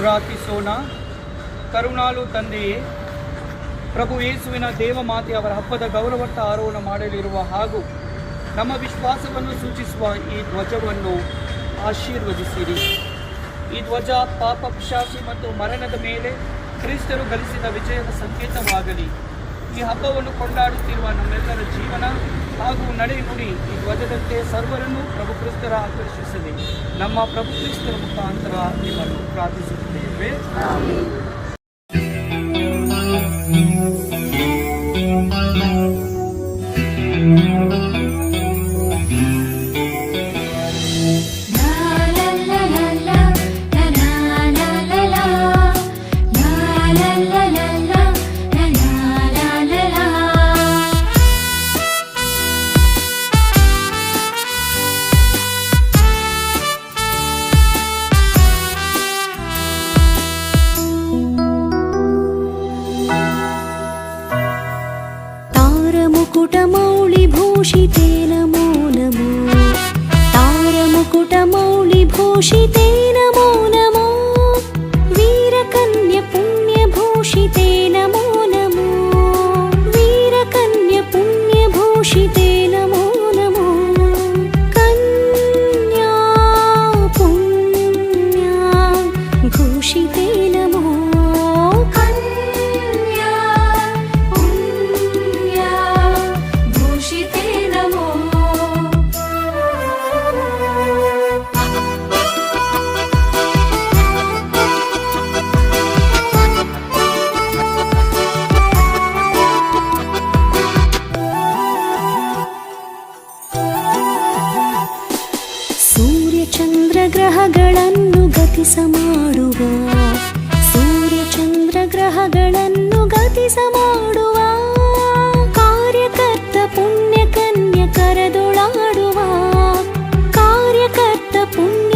ಪ್ರಾರ್ಥಿಸೋಣ. ಕರುಣಾಳು ತಂದೆಯೇ, ಪ್ರಭು ಯೇಸುವಿನ ದೇವಮಾತೆ ಅವರ ಹಬ್ಬದ ಗೌರವಾರ್ಥ ಆರೋಹಣ ಮಾಡಲಿರುವ ಹಾಗೂ ನಮ್ಮ ವಿಶ್ವಾಸವನ್ನು ಸೂಚಿಸುವ ಈ ಧ್ವಜವನ್ನು ಆಶೀರ್ವದಿಸಿರಿ. ಈ ಧ್ವಜ ಪಾಪ, ಪಿಶಾಚಿ ಮತ್ತು ಮರಣದ ಮೇಲೆ ಕ್ರಿಸ್ತರು ಗಳಿಸಿದ ವಿಜಯದ ಸಂಕೇತವಾಗಲಿ. ಈ ಹಬ್ಬವನ್ನು ಕೊಂಡಾಡುತ್ತಿರುವ ನಮ್ಮೆಲ್ಲರ ಜೀವನ ಹಾಗೂ ನಡೆನುಡಿ ಈ ಧ್ವಜದಂತೆ ಸರ್ವರನ್ನು ಪ್ರಭು ಕ್ರಿಸ್ತರ ಆಕರ್ಷಿಸಲಿ. ನಮ್ಮ ಪ್ರಭು ಕ್ರಿಸ್ತರ ಮುಖಾಂತರ ನಿಮ್ಮನ್ನು ಪ್ರಾರ್ಥಿಸುತ್ತೇವೆ. तारमुकुटमौलिभूषिते नमो नमो, तारमुकुटमौलिभूषिते नमो नमो, वीरकन्यपुण्यभूषिते नमो नमो, वीरकन्यपुण्यभूषिते नमो नमो, कन्या पुण्या भूषिते नमो, ಚಂದ್ರಗ್ರಹಗಳನ್ನು ಗತಿಸಮಾಡುವ, ಸೂರ್ಯಚಂದ್ರಗ್ರಹಗಳನ್ನು ಗತಿಸಮಾಡುವ, ಕಾರ್ಯಕರ್ತ ಪುಣ್ಯ ಕನ್ಯಕರದೊಳಾಡುವ, ಕಾರ್ಯಕರ್ತ ಪುಣ್ಯ